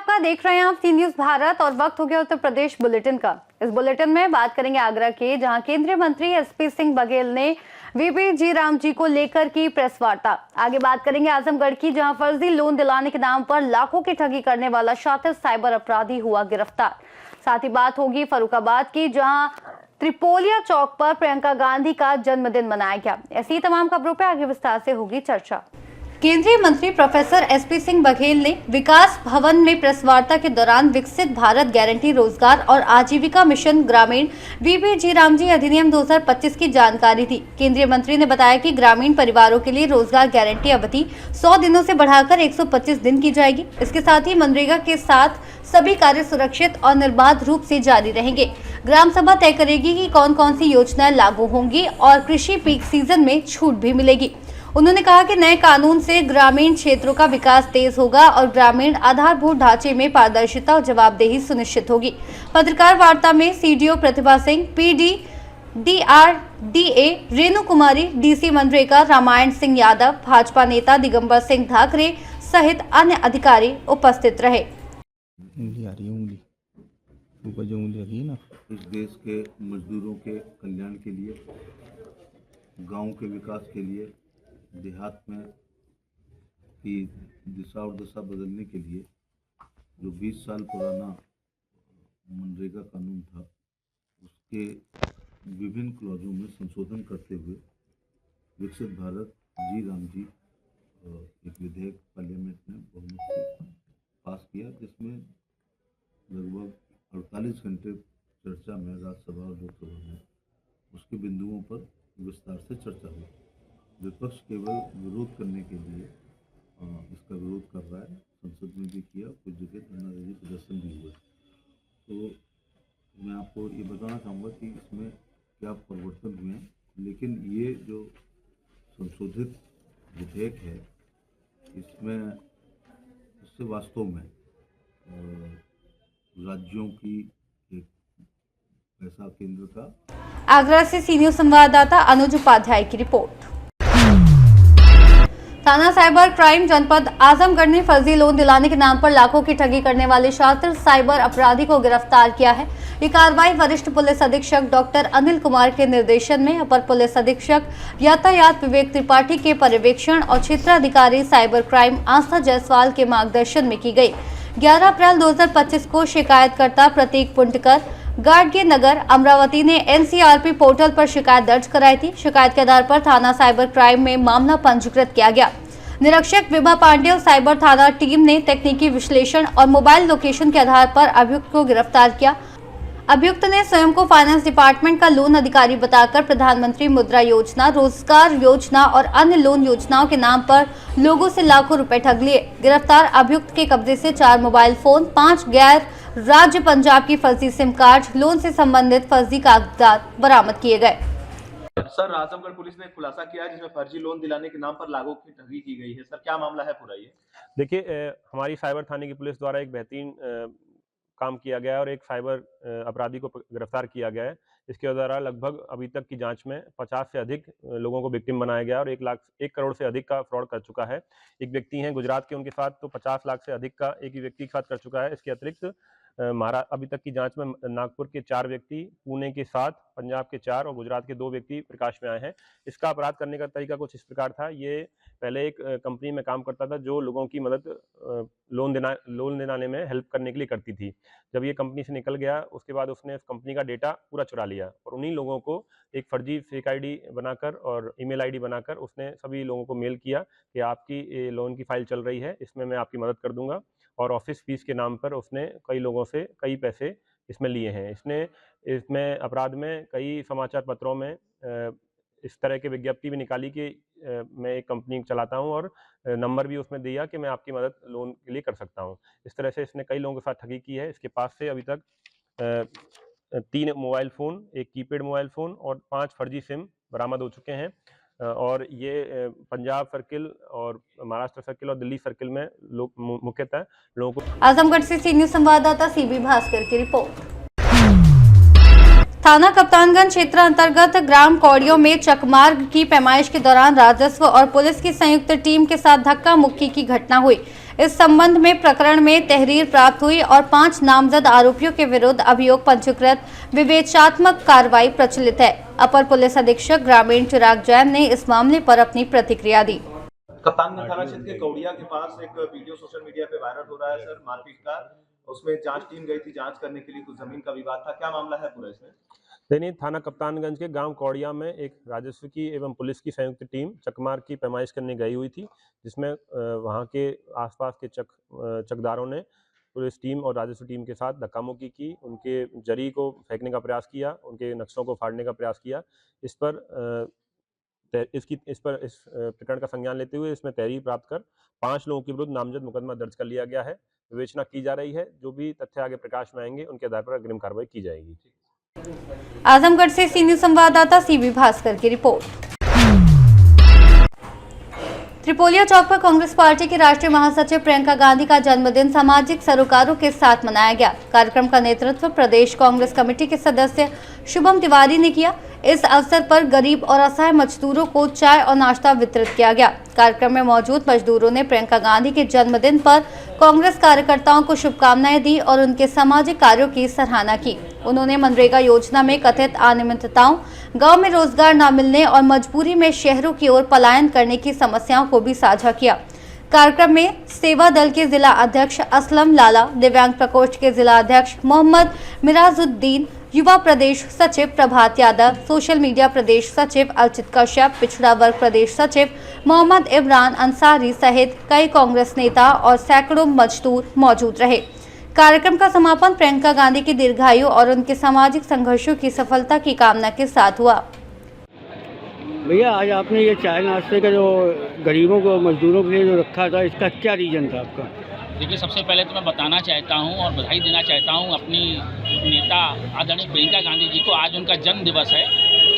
आपका, देख रहे हैं आप सी न्यूज भारत और वक्त हो गया उत्तर प्रदेश बुलेटिन का। इस बुलेटिन में बात करेंगे आगरा के, जहां केंद्रीय मंत्री एसपी सिंह बघेल ने वीपी जी राम जी को लेकर की प्रेस वार्ता। आगे बात करेंगे आजमगढ़ की, जहां फर्जी लोन दिलाने के नाम पर लाखों की ठगी करने वाला शातिर साइबर अपराधी हुआ गिरफ्तार। साथ ही बात होगी फर्रुखाबाद की, जहां त्रिपोलिया चौक पर प्रियंका गांधी का जन्मदिन मनाया गया। ऐसी तमाम खबरों पर आगे विस्तार से होगी चर्चा। केंद्रीय मंत्री प्रोफेसर एसपी सिंह बघेल ने विकास भवन में प्रेस वार्ता के दौरान विकसित भारत गारंटी रोजगार और आजीविका मिशन ग्रामीण वीपी जी राम जी अधिनियम 2025 की जानकारी दी। केंद्रीय मंत्री ने बताया कि ग्रामीण परिवारों के लिए रोजगार गारंटी अवधि 100 दिनों से बढ़ाकर 125 दिन की जाएगी। इसके साथ ही मनरेगा के साथ सभी कार्य सुरक्षित और निर्बाध रूप से जारी रहेंगे। ग्राम सभा तय करेगी कि कौन कौन सी योजनाएं लागू होंगी और कृषि पीक सीजन में छूट भी मिलेगी। उन्होंने कहा कि नए कानून से ग्रामीण क्षेत्रों का विकास तेज होगा और ग्रामीण आधारभूत ढांचे में पारदर्शिता और जवाबदेही सुनिश्चित होगी। पत्रकार वार्ता में CDO Pratibha Singh, PD DRDA Renu कुमारी, डीसी मनरेगा रामायण सिंह यादव, भाजपा नेता दिगंबर सिंह धाकरे सहित अन्य अधिकारी उपस्थित रहे। इस देश के मजदूरों के कल्याण के लिए, गांव के विकास के लिए, देहात में की दिशा और दशा बदलने के लिए जो 20 साल पुराना मनरेगा कानून था, उसके विभिन्न क्लॉजों में संशोधन करते हुए विकसित भारत जी राम जी एक विधेयक पार्लियामेंट ने बहुमत से पास किया, जिसमें लगभग 48 घंटे चर्चा में राज्यसभा और लोकसभा में उसके बिंदुओं पर विस्तार से चर्चा हुई। विपक्ष केवल विरोध करने के लिए इसका विरोध कर रहा है। संसद में भी किया, कुछ जगह धरना प्रदर्शन भी हुए। तो मैं आपको ये बताना चाहूँगा कि इसमें क्या परिवर्तन हुए हैं, लेकिन ये जो संशोधित विधेयक है, इससे वास्तव में राज्यों की एक पैसा केंद्र का। आगरा से सी न्यूज संवाददाता अनुज उपाध्याय की रिपोर्ट। थाना साइबर क्राइम जनपद आजमगढ़ ने फर्जी लोन दिलाने के नाम पर लाखों की ठगी करने वाले शातिर साइबर अपराधी को गिरफ्तार किया है। ये कार्रवाई वरिष्ठ पुलिस अधीक्षक डॉक्टर अनिल कुमार के निर्देशन में अपर पुलिस अधीक्षक यातायात विवेक त्रिपाठी के पर्यवेक्षण और क्षेत्राधिकारी साइबर क्राइम आस्था जायसवाल के मार्गदर्शन में की गई। 11 अप्रैल 2025 को शिकायतकर्ता प्रतीक पुंटकर गाडगे नगर अमरावती ने एनसीआरपी पोर्टल पर शिकायत दर्ज कराई थी। शिकायत के आधार पर थाना साइबर क्राइम में मामला पंजीकृत किया गया। निरीक्षक विभा पांडे और साइबर थाना टीम ने तकनीकी विश्लेषण और मोबाइल लोकेशन के आधार पर अभियुक्त को गिरफ्तार किया। अभियुक्त ने स्वयं को फाइनेंस डिपार्टमेंट का लोन अधिकारी बताकर प्रधानमंत्री मुद्रा योजना, रोजगार योजना और अन्य लोन योजनाओं के नाम पर लोगों से लाखों रुपए ठग लिए। गिरफ्तार अभियुक्त के कब्जे से 4 मोबाइल फोन, 5 गैर राज्य पंजाब की फर्जी सिम कार्ड, लोन से संबंधित फर्जी कागजात बरामद किए गए। सर, आजमगढ़ पुलिस ने खुलासा किया है जिसमें फर्जी लोन दिलाने के नाम पर लाखों की ठगी की गई है। सर, क्या मामला है पूरा ये? देखिए, हमारी साइबर थाने की पुलिस द्वारा एक बेहतरीन काम किया गया है और एक साइबर अपराधी को गिरफ्तार किया गया है। इसके द्वारा लगभग अभी तक की जांच में 50 से अधिक लोगों को विक्टिम बनाया गया और 1 करोड़ से अधिक का फ्रॉड कर चुका है। एक व्यक्ति हैं गुजरात के, उनके साथ तो 50 लाख से अधिक का एक ही व्यक्ति के साथ कर चुका है। इसके अतिरिक्त अभी तक की जांच में नागपुर के 4 व्यक्ति, पुणे के 7, पंजाब के 4 और गुजरात के 2 व्यक्ति प्रकाश में आए हैं। इसका अपराध करने का तरीका कुछ इस प्रकार था। ये पहले एक कंपनी में काम करता था जो लोगों की मदद लोन दिलाने में हेल्प करने के लिए करती थी। जब ये कंपनी से निकल गया, उसके बाद उसने उस कंपनी का डेटा पूरा चुरा लिया और उन्हीं लोगों को एक फर्जी फेक आईडी बनाकर और ईमेल आईडी बनाकर उसने सभी लोगों को मेल किया कि आपकी लोन की फाइल चल रही है, इसमें मैं आपकी मदद कर दूंगा। और ऑफिस फीस के नाम पर उसने कई लोगों से कई पैसे इसमें लिए हैं। इसमें अपराध में कई समाचार पत्रों में इस तरह की विज्ञप्ति भी निकाली कि मैं एक कंपनी चलाता हूं और नंबर भी उसमें दिया कि मैं आपकी मदद लोन के लिए कर सकता हूं। इस तरह से इसने कई लोगों के साथ ठगी की है। इसके पास से अभी तक 3 mobile phone, 1 keypad mobile phone और 5 फर्जी सिम बरामद हो चुके हैं। और ये पंजाब सर्किल और महाराष्ट्र सर्किल और दिल्ली सर्किल में मुख्यतः लोगों को। आजमगढ़ से सी न्यूज संवाददाता सीबी भास्कर की रिपोर्ट। थाना कप्तानगंज क्षेत्र अंतर्गत ग्राम कौड़ियों में चकमार्ग की पैमाइश के दौरान राजस्व और पुलिस की संयुक्त टीम के साथ धक्का मुक्की की घटना हुई। इस संबंध में प्रकरण में तहरीर प्राप्त हुई और 5 नामजद आरोपियों के विरुद्ध अभियोग पंजीकृत विवेचनात्मक कार्रवाई प्रचलित है। अपर पुलिस अधीक्षक ग्रामीण चिराग जैन ने इस मामले पर अपनी प्रतिक्रिया दी। कप्तानगंज थाना क्षेत्र के कौड़िया के पास एक वीडियो सोशल मीडिया पे वायरल हो रहा है सर, मारपीट का। उसमें जांच टीम गई थी जांच करने के लिए, कुछ जमीन का विवाद था, क्या मामला है पूरा इसमें? दैनिक थाना कप्तानगंज के गांव कौड़िया में एक राजस्व की एवं पुलिस की संयुक्त टीम चकमार की पैमाइश करने गई हुई थी, जिसमें वहां के आसपास के चकदारों ने पुलिस टीम और राजस्व टीम के साथ धक्का मुक्की की, उनके जरी को फेंकने का प्रयास किया, उनके नक्शों को फाड़ने का प्रयास किया। इस प्रकरण का संज्ञान लेते हुए इसमें तहरीर प्राप्त कर 5 लोगों के विरुद्ध नामजद मुकदमा दर्ज कर लिया गया है। विवेचना की जा रही है, जो भी तथ्य आगे प्रकाश में आएंगे उनके आधार पर अग्रिम कार्रवाई की जाएगी। आजमगढ़ से सीनियर संवाददाता सीबी भास्कर की रिपोर्ट। त्रिपोलिया चौक पर कांग्रेस पार्टी की राष्ट्रीय महासचिव प्रियंका गांधी का जन्मदिन सामाजिक सरोकारों के साथ मनाया गया। कार्यक्रम का नेतृत्व प्रदेश कांग्रेस कमेटी के सदस्य शुभम तिवारी ने किया। इस अवसर पर गरीब और असहाय मजदूरों को चाय और नाश्ता वितरित किया गया। कार्यक्रम में मौजूद मजदूरों ने प्रियंका गांधी के जन्मदिन पर कांग्रेस कार्यकर्ताओं को शुभकामनाएं दी और उनके सामाजिक कार्यों की सराहना की। उन्होंने मनरेगा योजना में कथित अनियमितताओं, गांव में रोजगार न मिलने और मजबूरी में शहरों की ओर पलायन करने की समस्याओं को भी साझा किया। कार्यक्रम में सेवा दल के जिला अध्यक्ष असलम लाला, दिव्यांग प्रकोष्ठ के जिला अध्यक्ष मोहम्मद मिराजुद्दीन, युवा प्रदेश सचिव प्रभात यादव, सोशल मीडिया प्रदेश सचिव अर्चित कश्यप, पिछड़ा वर्ग प्रदेश सचिव मोहम्मद इमरान अंसारी सहित कई कांग्रेस नेता और सैकड़ों मजदूर मौजूद रहे। कार्यक्रम का समापन प्रियंका गांधी की दीर्घायु और उनके सामाजिक संघर्षों की सफलता की कामना के साथ हुआ। भैया, आज आपने ये चाय नाश्ते का जो गरीबों को मजदूरों के लिए जो रखा था, इसका क्या रीजन था आपका? देखिए, सबसे पहले तो मैं बताना चाहता हूं और बधाई देना चाहता हूं अपनी नेता आदरणीय प्रियंका गांधी जी को। आज उनका जन्म दिवस है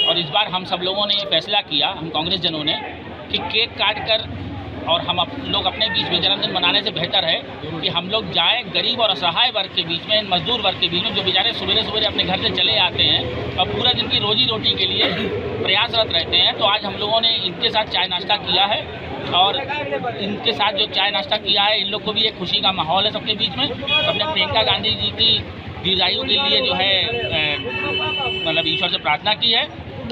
और इस बार हम सब लोगों ने ये फैसला किया, हम कांग्रेस जनों ने, कि केक काट कर और हम लोग अपने बीच में जन्मदिन मनाने से बेहतर है कि हम लोग जाए गरीब और असहाय वर्ग के बीच में, मजदूर वर्ग के बीच में, जो बेचारे सवेरे अपने घर से चले आते हैं और पूरा दिन की रोजी रोटी के लिए प्रयासरत रहते हैं। तो आज हम लोगों ने इनके साथ चाय नाश्ता किया है और इनके साथ जो चाय नाश्ता किया है, इन लोग को भी एक खुशी का माहौल है सबके बीच में। हमने प्रियंका गांधी जी की दीर्घायु के लिए जो है मतलब ईश्वर से प्रार्थना की है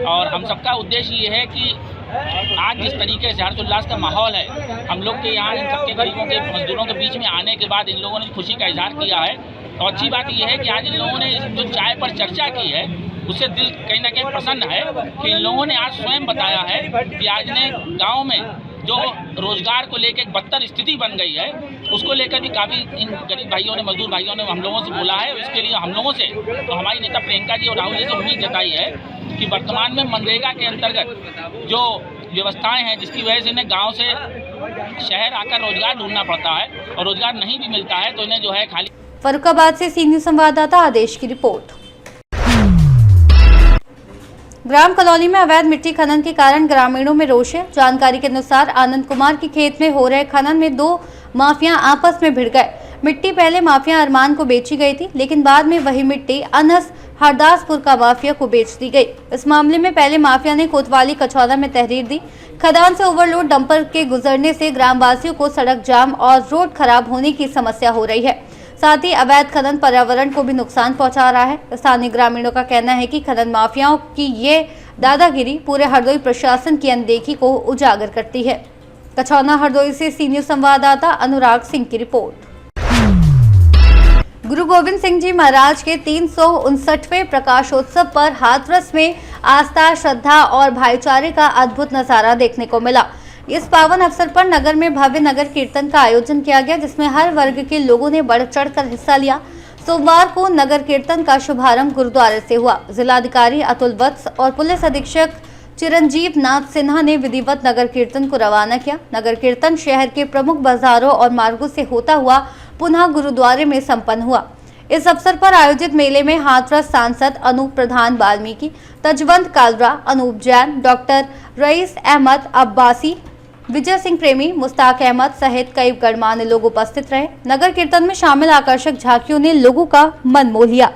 और हम सबका उद्देश्य ये है कि आज जिस तरीके से हर्षोल्लास का माहौल है, हम लोग के यहाँ इन सबके गरीबों के मजदूरों के बीच में आने के बाद इन लोगों ने खुशी का इजहार किया है। और अच्छी बात यह है कि आज इन लोगों ने जो चाय पर चर्चा की है, उससे दिल कहीं ना कहीं प्रसन्न है कि इन लोगों ने आज स्वयं बताया है कि आज ने गाँव में जो रोजगार को लेकर एक बदतर स्थिति बन गई है, उसको लेकर भी काफ़ी इन गरीब भाइयों ने, मजदूर भाइयों ने हम लोगों से बोला है। इसके लिए हम लोगों से तो हमारी नेता प्रियंका जी और राहुल जी से उम्मीद जताई है कि वर्तमान में मनरेगा के अंतर्गत जो व्यवस्थाएं हैं, जिसकी वजह से इन्हें गांव से शहर आकर रोजगार ढूंढना पड़ता है और रोजगार नहीं भी मिलता है, तो इन्हें जो है खाली। फर्रुखाबाद से सीनियर संवाददाता आदेश की रिपोर्ट। ग्राम कलौली में अवैध मिट्टी खनन के कारण ग्रामीणों में रोष है। जानकारी के अनुसार आनंद कुमार के खेत में हो रहे खनन में 2 माफिया आपस में भिड़ गए। मिट्टी पहले माफिया अरमान को बेची गई थी, लेकिन बाद में वही मिट्टी अनस हरदासपुर का माफिया को बेच दी गई। इस मामले में पहले माफिया ने कोतवाली कचौदा में तहरीर दी। खदान से ओवरलोड डंपर के गुजरने से ग्रामवासियों को सड़क जाम और रोड खराब होने की समस्या हो रही है। साथ ही अवैध खनन पर्यावरण को भी नुकसान पहुंचा रहा है। स्थानीय ग्रामीणों का कहना है कि खनन माफियाओं की ये दादागिरी पूरे हरदोई प्रशासन की अनदेखी को उजागर करती है। कछौना हरदोई से सीनियर संवाददाता अनुराग सिंह की रिपोर्ट। गुरु गोविंद सिंह जी महाराज के 359वें प्रकाशोत्सव पर हाथरस में आस्था, श्रद्धा और भाईचारे का अद्भुत नजारा देखने को मिला। इस पावन अवसर पर नगर में भव्य नगर कीर्तन का आयोजन किया गया, जिसमें हर वर्ग के लोगों ने बढ़ चढ़कर हिस्सा लिया। सोमवार को नगर कीर्तन का शुभारंभ गुरुद्वारे से हुआ। जिलाधिकारी अतुल वत्स और पुलिस अधीक्षक चिरंजीव नाथ सिन्हा ने विधिवत नगर कीर्तन को रवाना किया। नगर कीर्तन शहर के प्रमुख बाजारों और मार्गों से होता हुआ पुनः गुरुद्वारे में संपन्न हुआ। इस अवसर पर आयोजित मेले में हाथरस सांसद अनूप प्रधान वाल्मीकि, तजवंत कालरा, अनूप जैन, डॉक्टर रईस अहमद अब्बासी, विजय सिंह प्रेमी, मुस्ताक अहमद सहित कई गणमान्य लोग उपस्थित रहे। नगर कीर्तन में शामिल आकर्षक झांकियों ने लोगों का मन मोह लिया।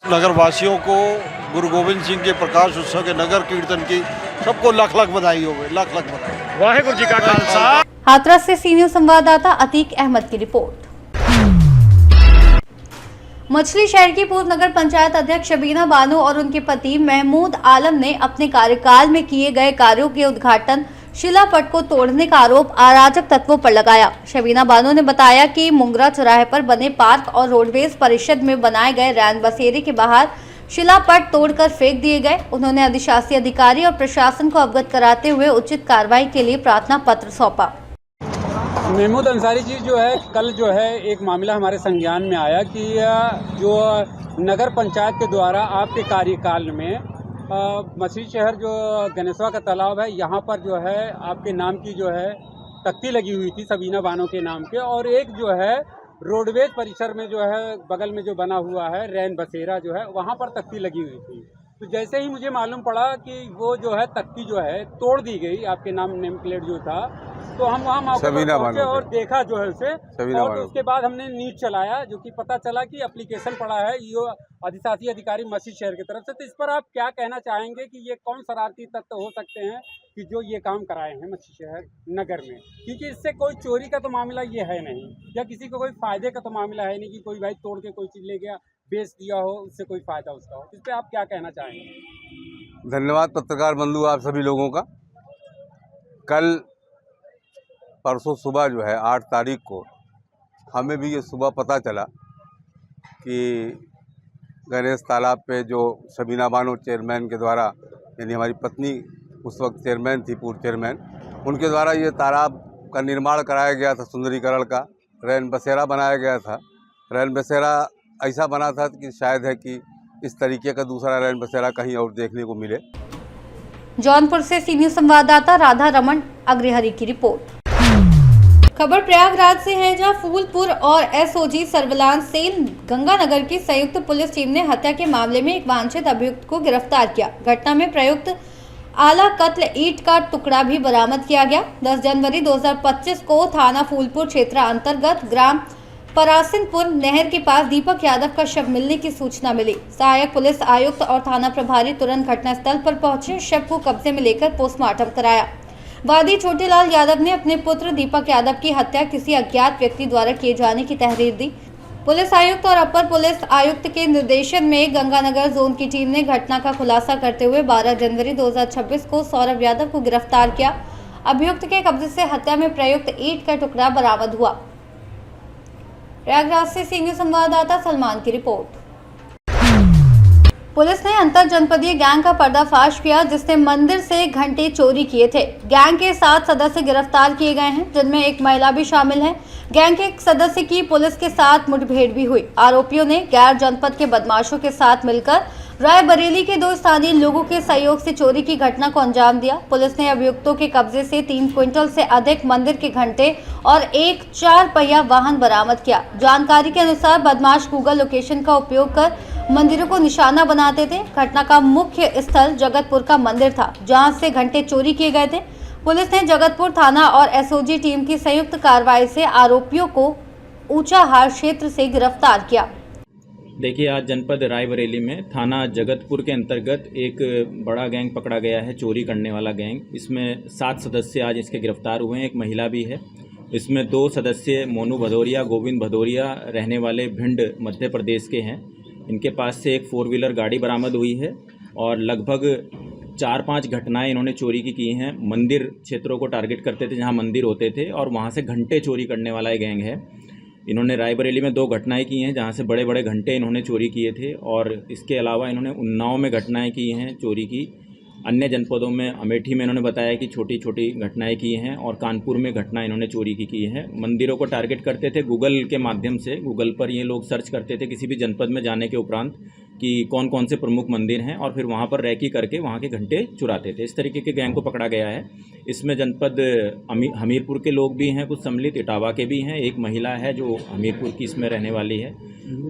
नगर वासियों को गुरु गोविंद सिंह के प्रकाश उत्सव के नगर कीर्तन की सबको लाख लाख बधाई हो गई, लाख लाख बधाई। वाहेगुरु जी का खालसा। हाथरस से सी न्यूज संवाददाता अतीक अहमद की रिपोर्ट। मछली शहर की पूर्व नगर पंचायत अध्यक्ष शबीना बानो और उनके पति महमूद आलम ने अपने कार्यकाल में किए गए कार्यों के उद्घाटन शिलापट को तोड़ने का आरोप अराजक तत्वों पर लगाया। शबीना बानो ने बताया कि मुंगरा चौराहे पर बने पार्क और रोडवेज परिषद में बनाए गए रैन बसेरे के बाहर शिलापट तोड़कर फेंक दिए गए। उन्होंने अधिशासी अधिकारी और प्रशासन को अवगत कराते हुए उचित कार्रवाई के लिए प्रार्थना पत्र सौंपा। महमूद अंसारी जी जो है, कल जो है एक मामला हमारे संज्ञान में आया कि जो नगर पंचायत के द्वारा आपके कार्यकाल में मछली शहर जो गणेशवा का तालाब है, यहाँ पर जो है आपके नाम की जो है तख्ती लगी हुई थी शबीना बानो के नाम के, और एक जो है रोडवेज परिसर में जो है बगल में जो बना हुआ है रैन बसेरा जो है वहाँ पर तख्ती लगी हुई थी। तो जैसे ही मुझे मालूम पड़ा कि वो जो है तख्ती जो है तोड़ दी गई, आपके नाम नेम प्लेट जो था, तो हम वहाँ मौके पर पहुंचे और देखा जो है उसे, और उसके बाद हमने न्यूज चलाया, जो कि पता चला कि एप्लीकेशन पड़ा है ये अधिशासी अधिकारी मछली शहर की तरफ से। तो इस पर आप क्या कहना चाहेंगे कि ये कौन शरारती तत्व हो सकते हैं कि जो ये काम कराए हैं मछली शहर नगर में? क्योंकि इससे कोई चोरी का तो मामला ये है नहीं, या किसी को कोई फायदे का तो मामला है नहीं कि कोई भाई तोड़ के कोई चीज़ ले गया बेच दिया हो, उससे कोई फायदा उसका हो। इस पर आप क्या कहना चाहेंगे? धन्यवाद पत्रकार बंधु आप सभी लोगों का। कल परसों सुबह जो है 8 तारीख को हमें भी ये सुबह पता चला कि गणेश तालाब पे जो शबीना बानो चेयरमैन के द्वारा, यानी हमारी पत्नी उस वक्त चेयरमैन थी, पूर्व चेयरमैन, उनके द्वारा ये तालाब का निर्माण कराया गया था, सुंदरीकरण का रैन बसेरा बनाया गया था। रैन बसेरा ऐसा बना था कि शायद है कि इस तरीके का दूसरा रैन बसेरा कहीं और देखने को मिले। जौनपुर से सी न्यूज संवाददाता राधा रमन अग्रहरि की रिपोर्ट। खबर प्रयागराज से है, जहां फूलपुर और एसओजी सर्विलांस सेल गंगानगर की संयुक्त पुलिस टीम ने हत्या के मामले में एक वांछित अभियुक्त को गिरफ्तार किया। घटना में प्रयुक्त आला कत्ल ईंट का टुकड़ा भी बरामद किया गया। 10 जनवरी 2025 को थाना फूलपुर क्षेत्र अंतर्गत ग्राम परासिनपुर नहर के पास दीपक यादव का शव मिलने की सूचना मिली। सहायक पुलिस आयुक्त और थाना प्रभारी तुरंत घटनास्थल पर पहुंचे, शव को कब्जे में लेकर पोस्टमार्टम कराया। वादी छोटेलाल यादव ने अपने पुत्र दीपक यादव की हत्या किसी अज्ञात व्यक्ति द्वारा किए जाने की तहरीर दी। पुलिस आयुक्त और अपर पुलिस आयुक्त के निर्देशन में गंगानगर जोन की टीम ने घटना का खुलासा करते हुए 12 जनवरी 2026 को सौरभ यादव को गिरफ्तार किया। अभियुक्त के कब्जे से हत्या में प्रयुक्त ईंट का टुकड़ा बरामद हुआ। प्रयागराज से सी न्यूज संवाददाता सलमान की रिपोर्ट। पुलिस ने अंतर जनपदीय गैंग का पर्दाफाश किया, जिसने मंदिर से घंटे चोरी किए थे। गैंग के 7 सदस्य गिरफ्तार किए गए हैं, जिनमें एक महिला भी शामिल है। गैंग के एक सदस्य की पुलिस के साथ मुठभेड़ भी हुई। आरोपियों ने गैर जनपद के बदमाशों के साथ मिलकर रायबरेली के 2 स्थानीय लोगों के सहयोग से चोरी की घटना को अंजाम दिया। पुलिस ने अभियुक्तों के कब्जे से 3 क्विंटल से अधिक मंदिर के घंटे और एक 4 पहिया वाहन बरामद किया। जानकारी के अनुसार बदमाश गूगल लोकेशन का उपयोग कर मंदिरों को निशाना बनाते थे। घटना का मुख्य स्थल जगतपुर का मंदिर था, जहां से घंटे चोरी किए गए थे। पुलिस ने जगतपुर थाना और एसओजी टीम की संयुक्त कार्रवाई से आरोपियों को ऊंचाहार क्षेत्र से गिरफ्तार किया। देखिए, आज जनपद रायबरेली में थाना जगतपुर के अंतर्गत एक बड़ा गैंग पकड़ा गया है, चोरी करने वाला गैंग। इसमें 7 सदस्य आज इसके गिरफ्तार हुए हैं, एक महिला भी है। इसमें 2 सदस्य मोनू भदौरिया, गोविंद भदौरिया रहने वाले भिंड मध्य प्रदेश के हैं। इनके पास से एक 4 व्हीलर गाड़ी बरामद हुई है और लगभग 4-5 घटनाएं इन्होंने चोरी की हैं। मंदिर क्षेत्रों को टारगेट करते थे, जहां मंदिर होते थे, और वहां से घंटे चोरी करने वाला एक गैंग है। इन्होंने रायबरेली में 2 घटनाएं की हैं, जहां से बड़े बड़े घंटे इन्होंने चोरी किए थे, और इसके अलावा इन्होंने उन्नाव में घटनाएं की हैं चोरी की। अन्य जनपदों में अमेठी में इन्होंने बताया कि छोटी छोटी घटनाएं की हैं, और कानपुर में घटना इन्होंने चोरी की है। मंदिरों को टारगेट करते थे गूगल के माध्यम से। गूगल पर ये लोग सर्च करते थे किसी भी जनपद में जाने के उपरांत कि कौन कौन से प्रमुख मंदिर हैं, और फिर वहाँ पर रैकी करके वहाँ के घंटे चुराते थे। इस तरीके के गैंग को पकड़ा गया है। इसमें जनपद हमीरपुर के लोग भी हैं कुछ सम्मिलित, इटावा के भी हैं। एक महिला है जो हमीरपुर की इसमें रहने वाली है,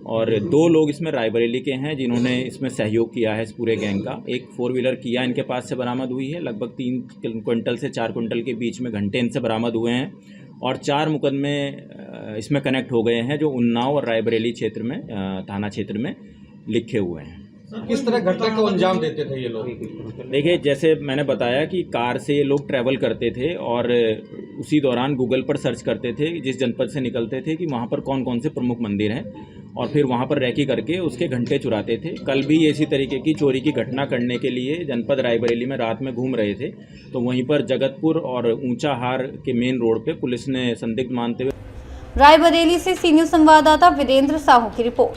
और 2 लोग इसमें रायबरेली के हैं जिन्होंने इसमें सहयोग किया है इस पूरे गैंग का। एक 4 व्हीलर किया इनके पास से बरामद हुई है। लगभग 3 क्विंटल से 4 क्विंटल के बीच में घंटे इनसे बरामद हुए हैं, और 4 मुकदमे इसमें कनेक्ट हो गए हैं, जो उन्नाव और रायबरेली क्षेत्र में, थाना क्षेत्र में लिखे हुए हैं। किस तरह घटना को अंजाम देते थे ये लोग? देखिए, जैसे मैंने बताया कि कार से ये लोग ट्रैवल करते थे, और उसी दौरान गूगल पर सर्च करते थे जिस जनपद से निकलते थे कि वहाँ पर कौन कौन से प्रमुख मंदिर हैं, और फिर वहाँ पर रैकी करके उसके घंटे चुराते थे। कल भी इसी तरीके की चोरी की घटना करने के लिए जनपद रायबरेली में रात में घूम रहे थे, तो वहीं पर जगतपुर और ऊंचाहार के मेन रोड पे पुलिस ने संदिग्ध मानते हुए। रायबरेली से सी न्यूज़ संवाददाता वीरेंद्र साहू की रिपोर्ट।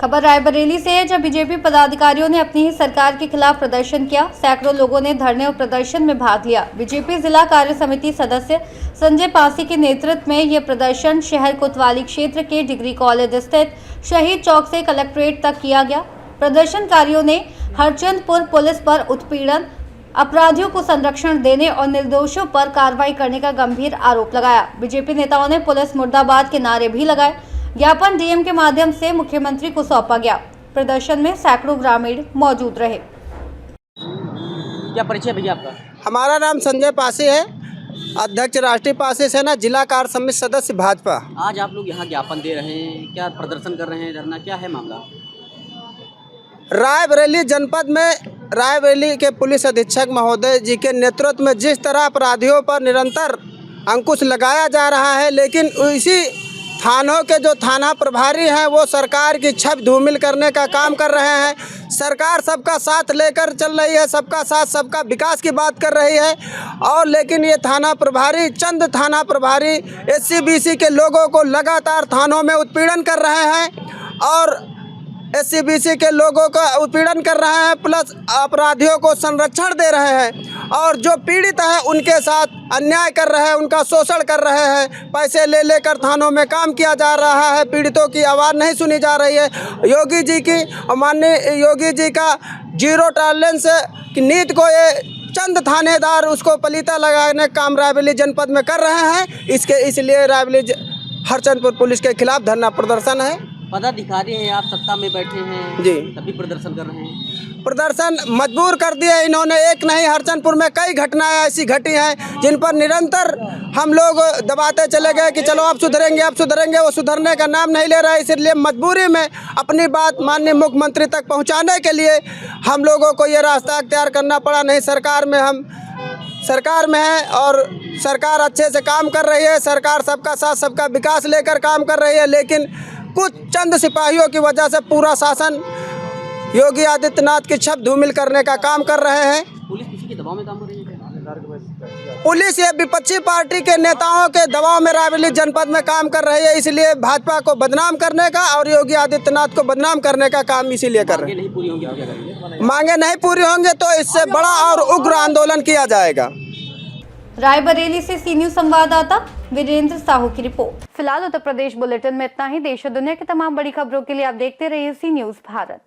खबर रायबरेली से है, जब बीजेपी पदाधिकारियों ने अपनी ही सरकार के खिलाफ प्रदर्शन किया। सैकड़ों लोगों ने धरने और प्रदर्शन में भाग लिया। बीजेपी जिला कार्य समिति सदस्य संजय पासी के नेतृत्व में यह प्रदर्शन शहर कोतवाली क्षेत्र के डिग्री कॉलेज स्थित शहीद चौक से कलेक्ट्रेट तक किया गया। प्रदर्शनकारियों ने हरचंदपुर पुलिस पर उत्पीड़न, अपराधियों को संरक्षण देने और निर्दोषों पर कार्रवाई करने का गंभीर आरोप लगाया। बीजेपी नेताओं ने पुलिस मुर्दाबाद के नारे भी लगाए। ज्ञापन डीएम के माध्यम से मुख्यमंत्री को सौंपा गया। प्रदर्शन में सैकड़ों ग्रामीण मौजूद रहे। क्या परिचय भैया आपका? हमारा नाम संजय पासी है, अध्यक्ष राष्ट्रीय पासी सेना, जिला कार्य समिति सदस्य भाजपा। आज आप लोग यहाँ ज्ञापन दे रहे हैं, क्या प्रदर्शन कर रहे हैं, धरना क्या है मामला? रायबरेली जनपद में रायबरेली के पुलिस अधीक्षक महोदय जी के नेतृत्व में जिस तरह अपराधियों पर निरंतर अंकुश लगाया जा रहा है, लेकिन इसी थानों के जो थाना प्रभारी हैं वो सरकार की छवि धूमिल करने का काम कर रहे हैं। सरकार सबका साथ लेकर चल रही है, सबका साथ सबका विकास की बात कर रही है, और लेकिन ये थाना प्रभारी, चंद थाना प्रभारी SC-BC के लोगों को लगातार थानों में उत्पीड़न कर रहे हैं और SC-BC के लोगों का उत्पीड़न कर रहे हैं, प्लस अपराधियों को संरक्षण दे रहे हैं, और जो पीड़ित है उनके साथ अन्याय कर रहे हैं, उनका शोषण कर रहे हैं। पैसे ले लेकर थानों में काम किया जा रहा है, पीड़ितों की आवाज़ नहीं सुनी जा रही है। योगी जी की और माननीय योगी जी का जीरो टॉलरेंस की नीति को ये चंद थानेदार उसको पलीता लगाने का काम रायबरेली जनपद में कर रहे हैं। इसलिए रायबरेली हरचंदपुर पुलिस के खिलाफ धरना प्रदर्शन है। पदाधिकारी हैं, आप सत्ता में बैठे हैं जी, तभी प्रदर्शन कर रहे हैं। प्रदर्शन मजबूर कर दिया इन्होंने। एक नहीं, हरचंदपुर में कई घटनाएं ऐसी घटी हैं जिन पर निरंतर हम लोग दबाते चले गए कि चलो आप सुधरेंगे, आप सुधरेंगे। वो सुधरने का नाम नहीं ले रहा है। इसलिए मजबूरी में अपनी बात माननीय मुख्यमंत्री तक पहुंचाने के लिए हम लोगों को ये रास्ता अख्तियार करना पड़ा। नहीं, सरकार में है और सरकार अच्छे से काम कर रही है। सरकार सबका साथ सबका विकास लेकर काम कर रही है, लेकिन कुछ चंद सिपाहियों की वजह से पूरा शासन योगी आदित्यनाथ की छवि धूमिल करने का काम कर रहे हैं। पुलिस किसी के दबाव में काम कर रही है? पुलिस ये विपक्षी पार्टी के नेताओं के दबाव में रायबरेली जनपद में काम कर रही है। इसलिए भाजपा को बदनाम करने का और योगी आदित्यनाथ को बदनाम करने का काम इसीलिए कर रहे हैं। नहीं पूरी होंगी तो क्या करेंगे? मांगे नहीं पूरी होंगे तो इससे बड़ा और उग्र आंदोलन किया जाएगा। रायबरेली से सी न्यूज़ संवाददाता वीरेंद्र साहू की रिपोर्ट। फिलहाल उत्तर प्रदेश बुलेटिन में इतना ही। देश और दुनिया की तमाम बड़ी खबरों के लिए आप देखते रहिए सी न्यूज़ भारत।